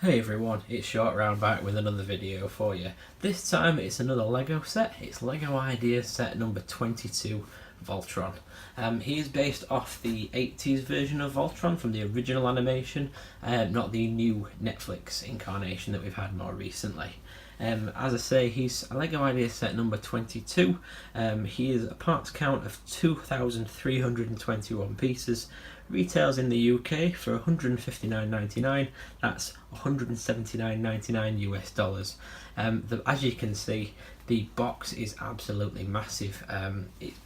Hey everyone, it's Short Round back with another video for you. This time it's another Lego set. It's Lego Ideas set number 22, Voltron. He is based off the 80s version of Voltron from the original animation, not the new Netflix incarnation that we've had more recently. As I say, he's a Lego Ideas set number 22. He is a parts count of 2,321 pieces. Retails in the UK for $159.99. That's $179.99 US dollars. As you can see, the box is absolutely massive. It's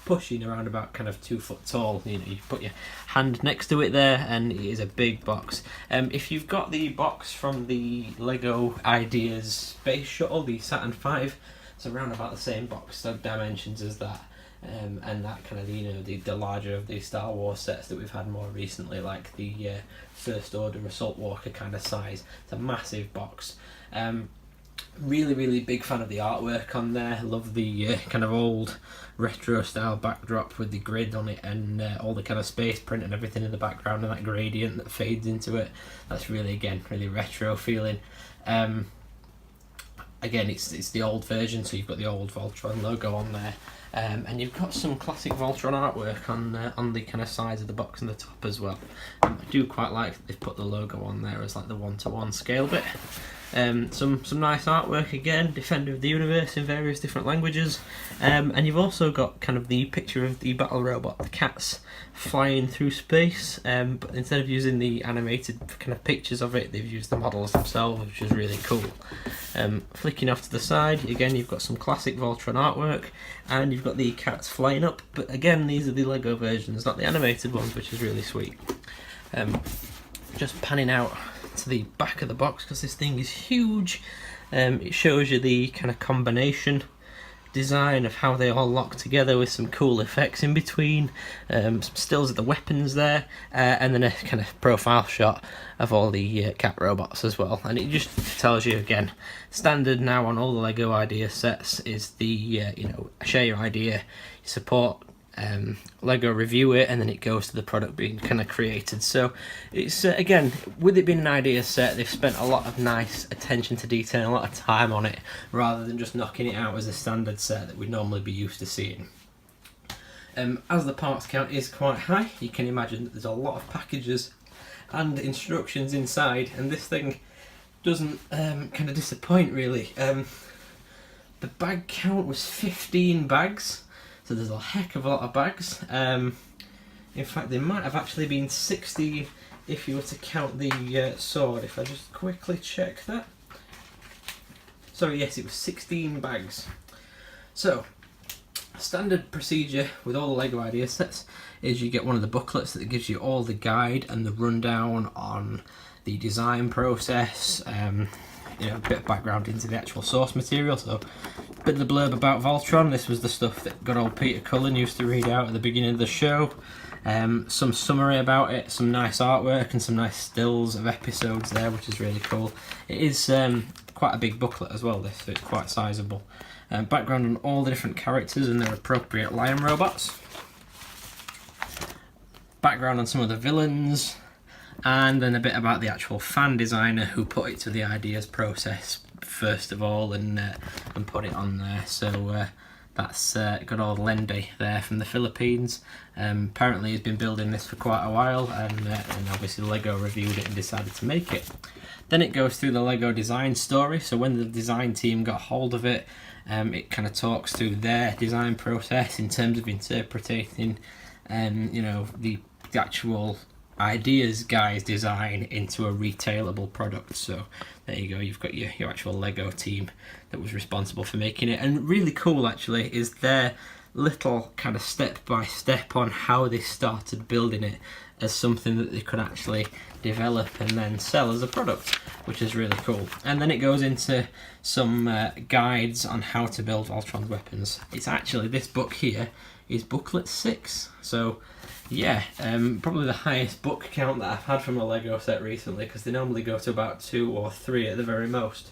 pushing around about kind of 2 foot tall. You know, you put your hand next to it there, and it is a big box. If you've got the box from the Lego Ideas Space Shuttle, the Saturn V, it's around about the same box dimensions as that. And that kind of, you know, the larger of the Star Wars sets that we've had more recently, like the First Order Assault Walker kind of size. It's a massive box. Really big fan of the artwork on there. Love the kind of old retro style backdrop with the grid on it, and all the kind of space print and everything in the background, and that gradient that fades into it. That's really, again, really retro feeling. Again, it's the old version, so you've got the old Voltron logo on there. And you've got some classic Voltron artwork on the kind of sides of the box and the top as well. I do quite like that they've put the logo on there as like the 1-to-1 scale bit. Some nice artwork again, Defender of the Universe in various different languages. And you've also got kind of the picture of the battle robot, the cats, flying through space. But instead of using the animated kind of pictures of it, they've used the models themselves, which is really cool. Flicking off to the side, again you've got some classic Voltron artwork, and you've got the cats flying up, but again these are the Lego versions, not the animated ones, which is really sweet. Just panning out to the back of the box, because this thing is huge. It shows you the kind of combination design of how they all lock together with some cool effects in between, some stills of the weapons there, and then a kind of profile shot of all the cat robots as well. And it just tells you, again, standard now on all the Lego Idea sets is the you know, share your idea, you support Lego, review it, and then it goes to the product being kind of created. So it's again, with it being an idea set, they've spent a lot of nice attention to detail, a lot of time on it, rather than just knocking it out as a standard set that we'd normally be used to seeing. As the parts count is quite high, you can imagine that there's a lot of packages and instructions inside, and this thing doesn't kind of disappoint really. The bag count was 15 bags. So there's a heck of a lot of bags. In fact, there might have actually been 60 if you were to count the sword. If I just quickly check that. Sorry, yes, it was 16 bags. So, standard procedure with all the Lego Idea sets is you get one of the booklets that gives you all the guide and the rundown on the design process, you know, a bit of background into the actual source material. So, a bit of the blurb about Voltron. This was the stuff that good old Peter Cullen used to read out at the beginning of the show. Some summary about it, some nice artwork, and some nice stills of episodes there, which is really cool. It is quite a big booklet as well, this, so it's quite sizable. Background on all the different characters and their appropriate lion robots. Background on some of the villains. And then a bit about the actual fan designer who put it to the ideas process first of all, and put it on there. So that's good old Lendy there from the Philippines. Apparently he's been building this for quite a while, and obviously Lego reviewed it and decided to make it. Then it goes through the Lego design story. So when the design team got hold of it, it kind of talks through their design process in terms of interpreting you know, the actual Ideas guy's design into a retailable product. So there you go, you've got your actual Lego team that was responsible for making it. And really cool actually is their little kind of step by step on how they started building it as something that they could actually develop and then sell as a product, which is really cool. And then it goes into some guides on how to build Voltron's weapons. It's actually, this book here is booklet 6, so yeah, probably the highest book count that I've had from a Lego set recently, because they normally go to about 2 or 3 at the very most.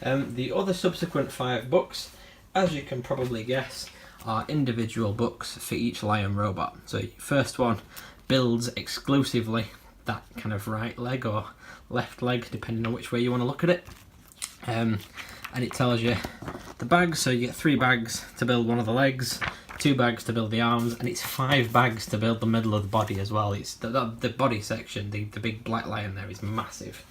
The other subsequent 5 books, as you can probably guess, are individual books for each lion robot. So first one builds exclusively that kind of right leg or left leg, depending on which way you want to look at it. And it tells you the bags, so you get 3 bags to build one of the legs, 2 bags to build the arms, and it's 5 bags to build the middle of the body as well. It's the body section, the big black lion there is massive.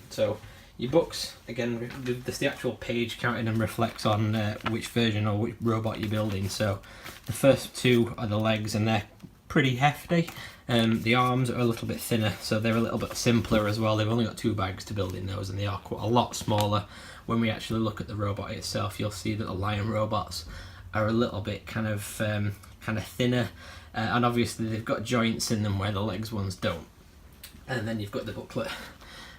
So your books, again, there's the actual page counting and reflects on which version or which robot you're building. So the first 2 are the legs, and they're pretty hefty. The arms are a little bit thinner, so they're a little bit simpler as well. They've only got 2 bags to build in those, and they are quite a lot smaller. When we actually look at the robot itself, you'll see that the lion robots are a little bit kind of thinner, and obviously they've got joints in them where the legs ones don't. And then you've got the booklet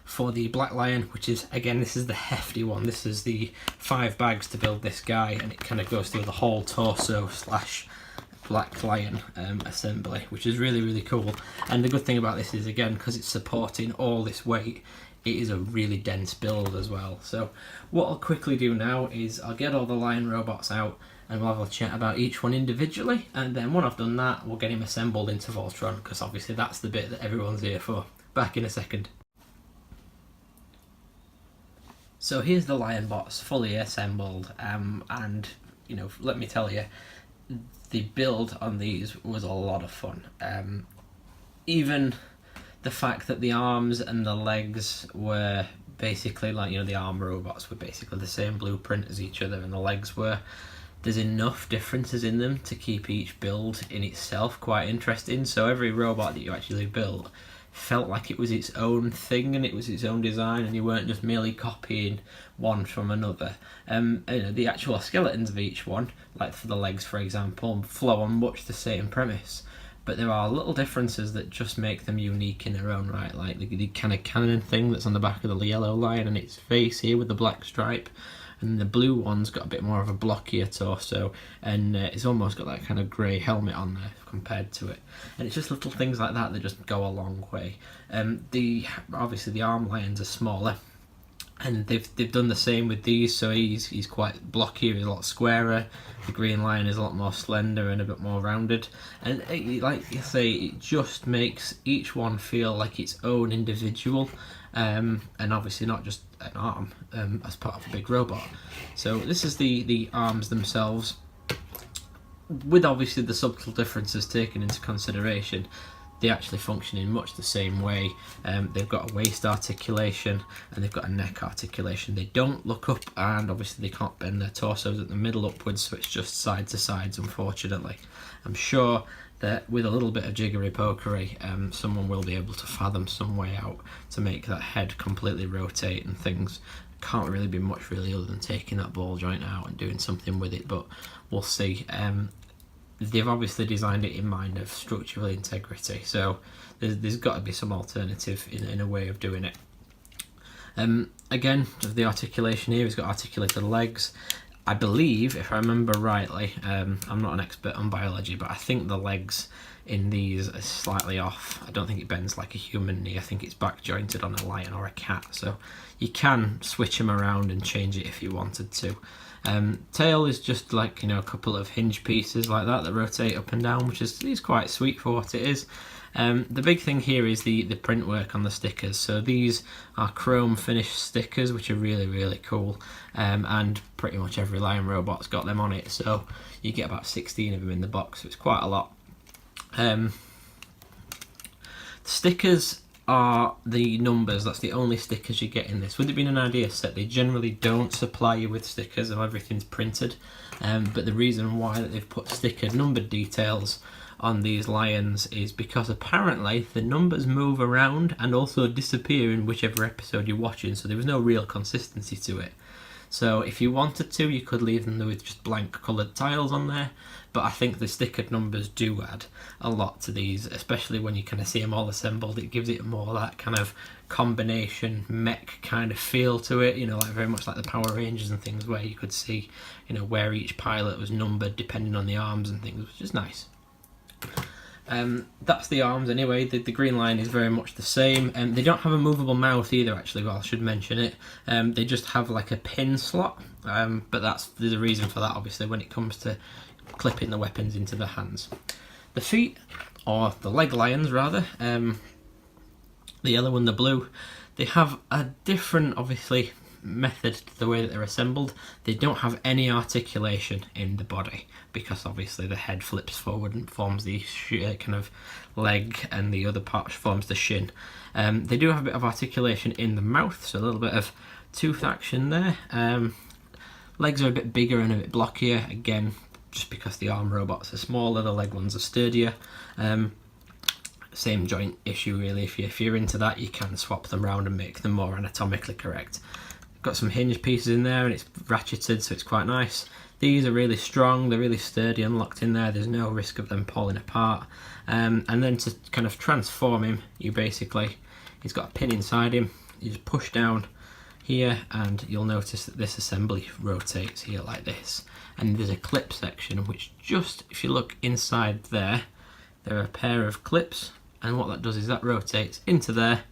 for the black lion, which is, again, this is the hefty one. This is the 5 bags to build this guy, and it kind of goes through the whole torso / black lion assembly, which is really, really cool. And the good thing about this is, again, because it's supporting all this weight, it is a really dense build as well. So what I'll quickly do now is I'll get all the lion robots out and we'll have a chat about each one individually, and then when I've done that, we'll get him assembled into Voltron, because obviously that's the bit that everyone's here for. Back in a second. So here's the lion bots fully assembled, and you know, let me tell you, the build on these was a lot of fun. Even the fact that the arms and the legs were basically like, you know, the arm robots were basically the same blueprint as each other, and the legs were, there's enough differences in them to keep each build in itself quite interesting. So every robot that you actually built felt like it was its own thing and it was its own design, and you weren't just merely copying one from another. You know, the actual skeletons of each one, like for the legs for example, flow on much the same premise, but there are little differences that just make them unique in their own right, like the kind of cannon thing that's on the back of the yellow lion and its face here with the black stripe, and the blue one's got a bit more of a blockier torso, and it's almost got that kind of grey helmet on there compared to it. And it's just little things like that that just go a long way. Obviously the arm lions are smaller, and they've done the same with these, so he's quite blockier, he's a lot squarer. The green lion is a lot more slender and a bit more rounded, and like you say, it just makes each one feel like its own individual, and obviously not just an arm as part of a big robot. So this is the arms themselves, with obviously the subtle differences taken into consideration. They actually function in much the same way. They've got a waist articulation and they've got a neck articulation. They don't look up, and obviously they can't bend their torsos at the middle upwards, so it's just side to sides, unfortunately. I'm sure that with a little bit of jiggery pokery, someone will be able to fathom some way out to make that head completely rotate and things. Can't really be much really other than taking that ball joint out and doing something with it, but we'll see. They've obviously designed it in mind of structural integrity, so there's got to be some alternative in a way of doing it. Again, the articulation here, he's got articulated legs. I believe, if I remember rightly, I'm not an expert on biology, but I think the legs in these are slightly off. I don't think it bends like a human knee. I think it's back jointed on a lion or a cat, so you can switch them around and change it if you wanted to. Tail is just like, you know, a couple of hinge pieces like that rotate up and down, which is quite sweet for what it is. The big thing here is the print work on the stickers. So these are chrome finished stickers, which are really, really cool, and pretty much every lion robot's got them on it, so you get about 16 of them in the box, so it's quite a lot. The stickers are the numbers. That's the only stickers you get in this. With it being an IDEAS set, they generally don't supply you with stickers and everything's printed, but the reason why that they've put stickered numbered details on these lions is because apparently the numbers move around and also disappear in whichever episode you're watching, so there was no real consistency to it. So if you wanted to, you could leave them with just blank coloured tiles on there, but I think the stickered numbers do add a lot to these, especially when you kind of see them all assembled. It gives it more that kind of combination mech kind of feel to it, you know, like very much like the Power Rangers and things, where you could see, you know, where each pilot was numbered depending on the arms and things, which is nice. That's the arms anyway. The green line is very much the same, and they don't have a movable mouth either, actually. Well, I should mention it. They just have like a pin slot, but there's a reason for that, obviously, when it comes to clipping the weapons into the hands. The feet, or the leg lions rather, the yellow and the blue, they have a different, obviously, method to the way that they're assembled. They don't have any articulation in the body because obviously the head flips forward and forms the kind of leg, and the other part forms the shin. They do have a bit of articulation in the mouth, so a little bit of tooth action there. Legs are a bit bigger and a bit blockier, again just because the arm robots are smaller, the leg ones are sturdier. Same joint issue really. If you're into that, you can swap them around and make them more anatomically correct. Got some hinge pieces in there and it's ratcheted, so it's quite nice. These are really strong, they're really sturdy and locked in there, there's no risk of them falling apart. And then to kind of transform him, you basically, he's got a pin inside him, you just push down here and you'll notice that this assembly rotates here like this. And there's a clip section which, just if you look inside there, there are a pair of clips, and what that does is that rotates into there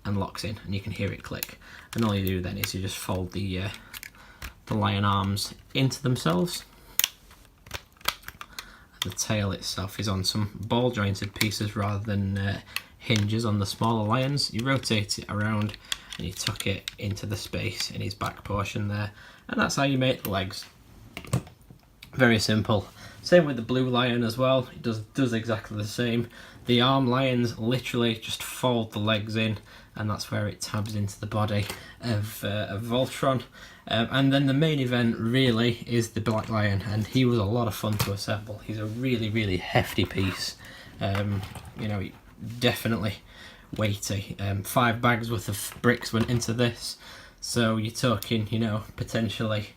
and locks in, and you can hear it click. And all you do then is you just fold the lion arms into themselves. The tail itself is on some ball jointed pieces rather than hinges on the smaller lions. You rotate it around and you tuck it into the space in his back portion there, and that's how you make the legs. Very simple. Same with the blue lion as well, it does exactly the same. The arm lions literally just fold the legs in, and that's where it tabs into the body of Voltron. And then the main event really is the black lion, and he was a lot of fun to assemble. He's a really hefty piece. You know, definitely weighty. 5 bags worth of bricks went into this, so you're talking, you know, potentially,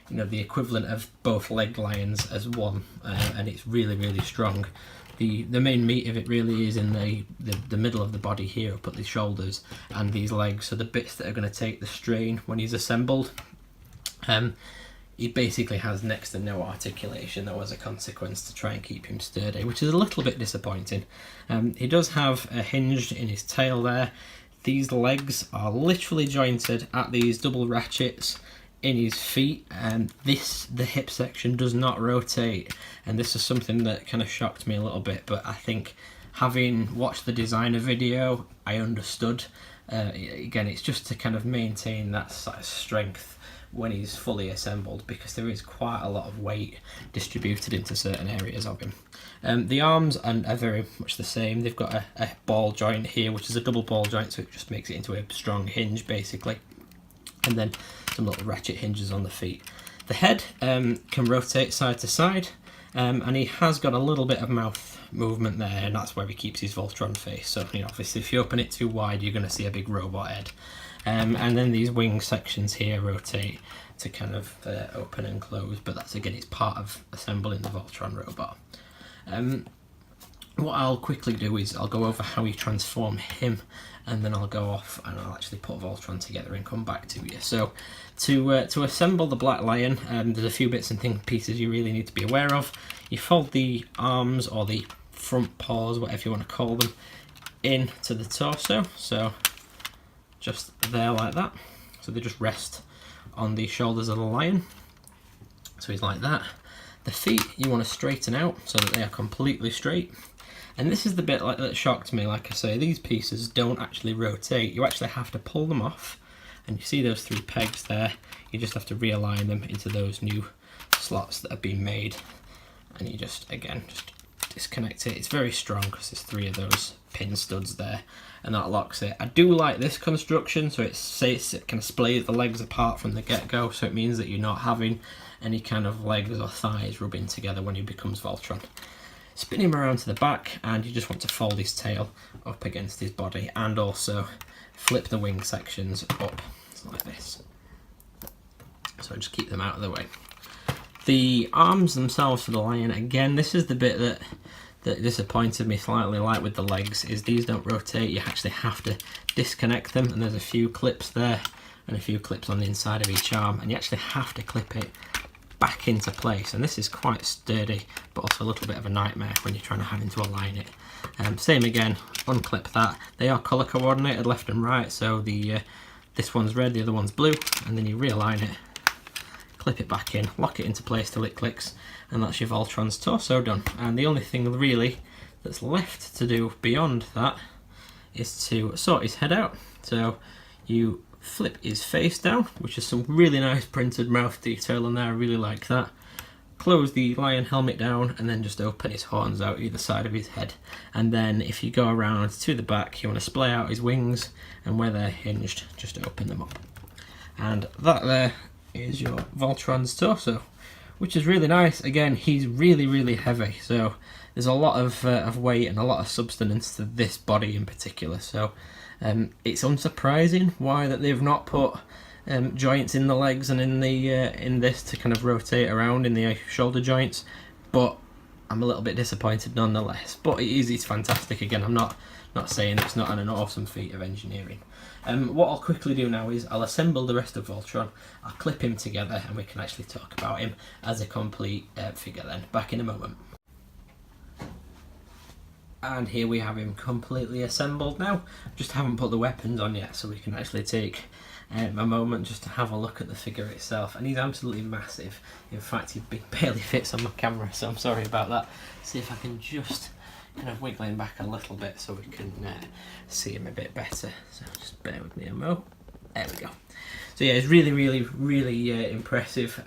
you know, the equivalent of both leg lions as one, and it's really strong. The main meat of it really is in the middle of the body here, up at the shoulders and these legs, so the bits that are going to take the strain when he's assembled. He basically has next to no articulation though as a consequence to try and keep him sturdy, which is a little bit disappointing. He does have a hinge in his tail there. These legs are literally jointed at these double ratchets in his feet, and the hip section does not rotate, and this is something that kind of shocked me a little bit, but I think having watched the designer video I understood. Again, it's just to kind of maintain that sort of strength when he's fully assembled, because there is quite a lot of weight distributed into certain areas of him. The arms are very much the same. They've got a ball joint here, which is a double ball joint, so it just makes it into a strong hinge basically, and then some little ratchet hinges on the feet. The head can rotate side to side, and he has got a little bit of mouth movement there, and that's where he keeps his Voltron face. So, you know, obviously if you open it too wide, you're going to see a big robot head. And then these wing sections here rotate to kind of open and close, but that's, again, it's part of assembling the Voltron robot. What I'll quickly do is I'll go over how you transform him, and then I'll go off and I'll actually put Voltron together and come back to you. So to assemble the black lion, there's a few bits and pieces you really need to be aware of. You fold the arms, or the front paws, whatever you want to call them, into the torso, so just there like that. So they just rest on the shoulders of the lion. So he's like that. The feet you want to straighten out so that they are completely straight. And this is the bit that shocked me. Like I say, these pieces don't actually rotate. You actually have to pull them off. And you see those 3 pegs there. You just have to realign them into those new slots that have been made. And you just, again, just disconnect it. It's very strong because there's 3 of those pin studs there, and that locks it. I do like this construction, so it kind of splays the legs apart from the get-go, so it means that you're not having any kind of legs or thighs rubbing together when he becomes Voltron. Spin him around to the back, and you just want to fold his tail up against his body, and also flip the wing sections up like this. So just keep them out of the way. The arms themselves for the lion, again, this is the bit that disappointed me slightly, like with the legs, is these don't rotate. You actually have to disconnect them, and there's a few clips there and a few clips on the inside of each arm, and you actually have to clip it back into place, and this is quite sturdy but also a little bit of a nightmare when you're trying to having to align it. Same again, unclip that. They are colour coordinated left and right, so this one's red, the other one's blue, and then you realign it, clip it back in, lock it into place till it clicks, and that's your Voltron's torso done. And the only thing really that's left to do beyond that is to sort his head out. So you flip his face down, which is some really nice printed mouth detail on there, I really like that. Close the lion helmet down and then just open his horns out either side of his head. And then if you go around to the back, you want to splay out his wings, and where they're hinged, just open them up. And that there is your Voltron's torso, which is really nice. Again, he's really heavy, so there's a lot of weight and a lot of substance to this body in particular. So it's unsurprising why that they've not put joints in the legs and in the in this to kind of rotate around in the shoulder joints, but I'm a little bit disappointed nonetheless. But it's fantastic. Again, I'm not saying it's not an awesome feat of engineering. What I'll quickly do now is I'll assemble the rest of Voltron, I'll clip him together, and we can actually talk about him as a complete figure then. Back in a moment. And here we have him completely assembled now. Just haven't put the weapons on yet, so we can actually take a moment just to have a look at the figure itself. And he's absolutely massive. In fact, he barely fits on my camera, so I'm sorry about that. See if I can just kind of wiggle him back a little bit so we can see him a bit better. So just bear with me a mo. There we go. So yeah, it's really impressive.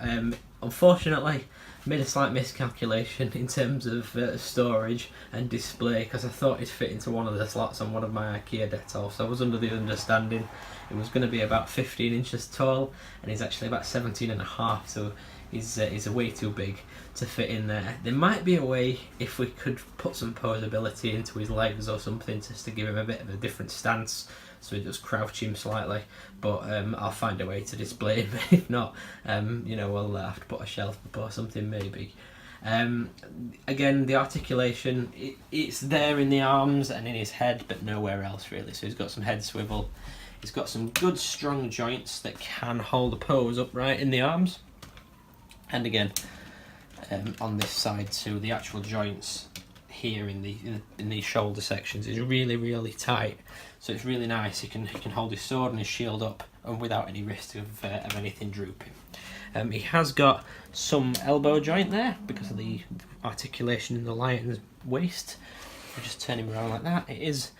Unfortunately, I made a slight miscalculation in terms of storage and display, because I thought it'd fit into one of the slots on one of my IKEA Detolfs. So I was under the understanding it was going to be about 15 inches tall, and he's actually about 17 and a half, so he's way too big to fit in there. There might be a way if we could put some posability into his legs or something, just to give him a bit of a different stance, so he does crouch him slightly, but I'll find a way to display him. If not, you know, we'll have to put a shelf up or something maybe. Again, the articulation, it's there in the arms and in his head, but nowhere else really. So he's got some head swivel, he's got some good strong joints that can hold a pose upright in the arms, and again on this side too, the actual joints here in the shoulder sections is really tight, so it's really nice. He can hold his sword and his shield up and without any risk of anything drooping. He has got some elbow joint there because of the articulation in the lion's waist. If I just turn him around like that, it's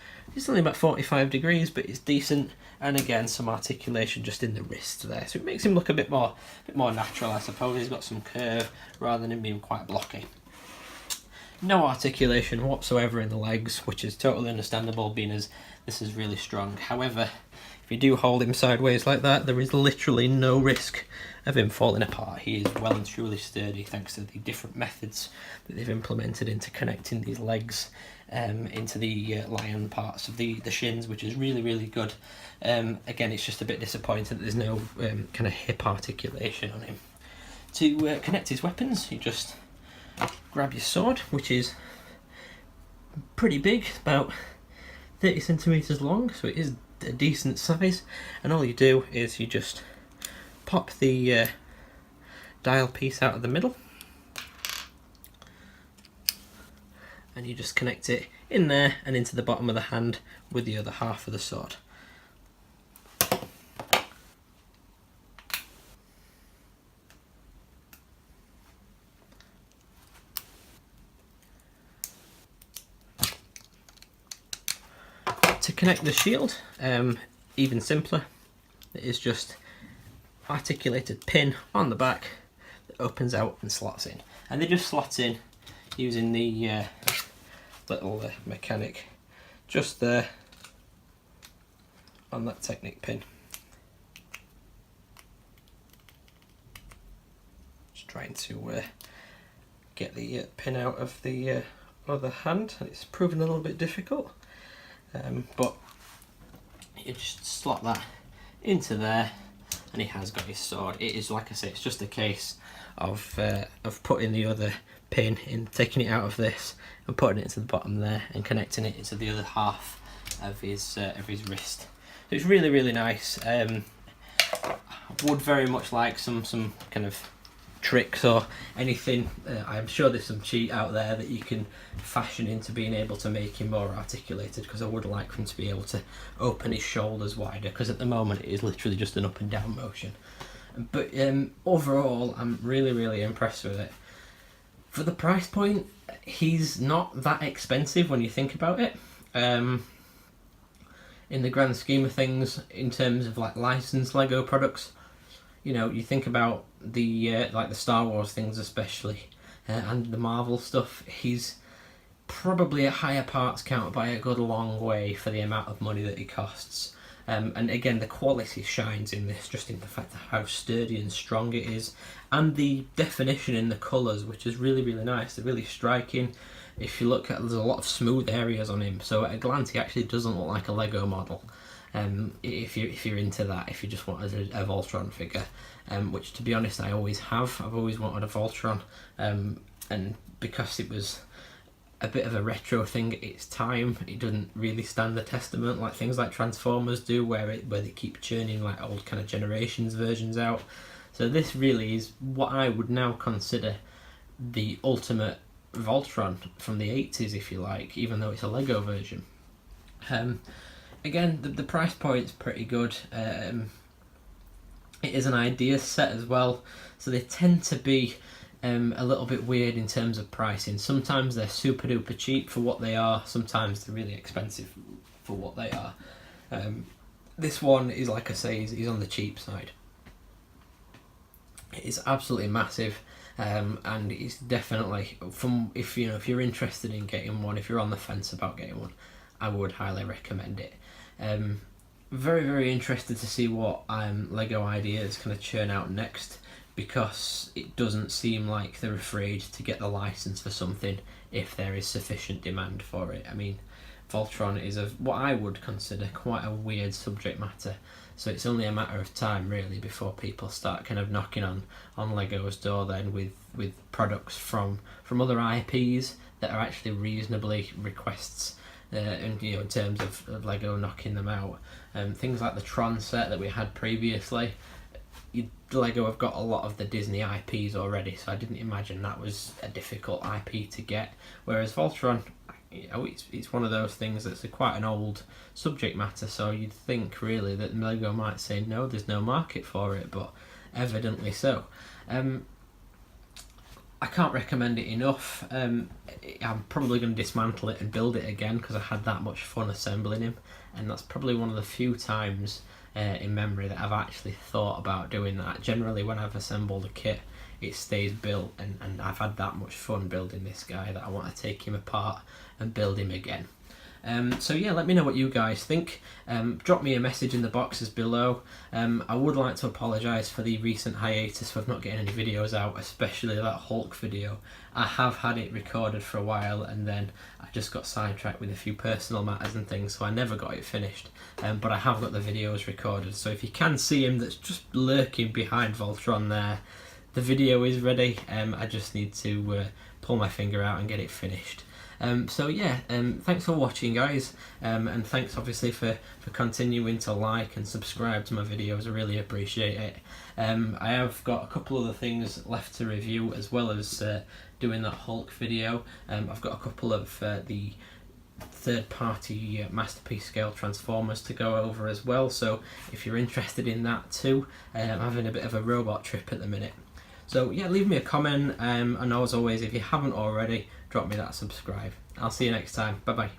only about 45 degrees, but it's decent. And again, some articulation just in the wrist there, so it makes him look a bit more natural, I suppose. He's got some curve rather than him being quite blocky. No articulation whatsoever in the legs, which is totally understandable, being as this is really strong. However, if you do hold him sideways like that, there is literally no risk of him falling apart. He is well and truly sturdy thanks to the different methods that they've implemented into connecting these legs into the lion parts of the shins, which is really good. Again, it's just a bit disappointing that there's no kind of hip articulation on him. To connect his weapons, you just grab your sword, which is pretty big, about 30 centimeters long, so it is a decent size, and all you do is you just pop the dial piece out of the middle and you just connect it in there and into the bottom of the hand with the other half of the sword. To connect the shield, even simpler. It is just articulated pin on the back that opens out and slots in, and they just slot in using the little mechanic just there on that Technic pin. Just trying to get the pin out of the other hand, and it's proven a little bit difficult. But you just slot that into there, and he has got his sword. It is, like I say, it's just a case of putting the other pin in, taking it out of this and putting it into the bottom there and connecting it into the other half of his wrist. So it's really nice. I would very much like some kind of tricks or anything. I'm sure there's some cheat out there that you can fashion into being able to make him more articulated, because I would like him to be able to open his shoulders wider, because at the moment it is literally just an up and down motion. But overall, I'm really impressed with it. For the price point, he's not that expensive when you think about it. in the grand scheme of things, in terms of like licensed Lego products, you know, you think about the like the Star Wars things especially, and the Marvel stuff. He's probably a higher parts count by a good long way for the amount of money that he costs. And again, the quality shines in this, just in the fact of how sturdy and strong it is, and the definition in the colours, which is really, really nice. They're really striking. If you look at, there's a lot of smooth areas on him, so at a glance he actually doesn't look like a Lego model. If you're into that, if you just wanted a Voltron figure, which to be honest I always have. I've always wanted a Voltron, and because it was a bit of a retro thing at its time, it doesn't really stand the testament like things like Transformers do, where they keep churning like old kind of Generations versions out. So this really is what I would now consider the ultimate Voltron from the 80s, if you like, even though it's a Lego version. Again, the price point's pretty good. It is an IDEAS set as well, so they tend to be a little bit weird in terms of pricing. Sometimes they're super duper cheap for what they are, sometimes they're really expensive for what they are. This one is, like I say, is on the cheap side. It's absolutely massive, and it's definitely, from if you're interested in getting one, if you're on the fence about getting one, I would highly recommend it. Very, very interested to see what Lego Ideas kind of churn out next, because it doesn't seem like they're afraid to get the license for something if there is sufficient demand for it. I mean, Voltron is what I would consider quite a weird subject matter, so it's only a matter of time really before people start kind of knocking on Lego's door then with products from other IPs that are actually reasonably requests, and in terms of Lego knocking them out. Things like the Tron set that we had previously, Lego have got a lot of the Disney IPs already, so I didn't imagine that was a difficult IP to get. Whereas Voltron, it's one of those things that's quite an old subject matter, so you'd think really that Lego might say no, there's no market for it, but evidently so. I can't recommend it enough. I'm probably going to dismantle it and build it again because I had that much fun assembling him, and that's probably one of the few times in memory that I've actually thought about doing that. Generally when I've assembled a kit, it stays built, and I've had that much fun building this guy that I want to take him apart and build him again. So yeah, let me know what you guys think. Drop me a message in the boxes below. I would like to apologise for the recent hiatus for not getting any videos out, especially that Hulk video. I have had it recorded for a while, and then I just got sidetracked with a few personal matters and things, so I never got it finished. But I have got the videos recorded, so if you can see him that's just lurking behind Voltron there, the video is ready. I just need to pull my finger out and get it finished. So yeah, thanks for watching guys, and thanks obviously for continuing to like and subscribe to my videos. I really appreciate it. I have got a couple other things left to review, as well as doing that Hulk video. I've got a couple of the third-party masterpiece scale Transformers to go over as well, so if you're interested in that too, I'm having a bit of a robot trip at the minute. So yeah, leave me a comment, and as always, if you haven't already, drop me that subscribe. I'll see you next time. Bye bye.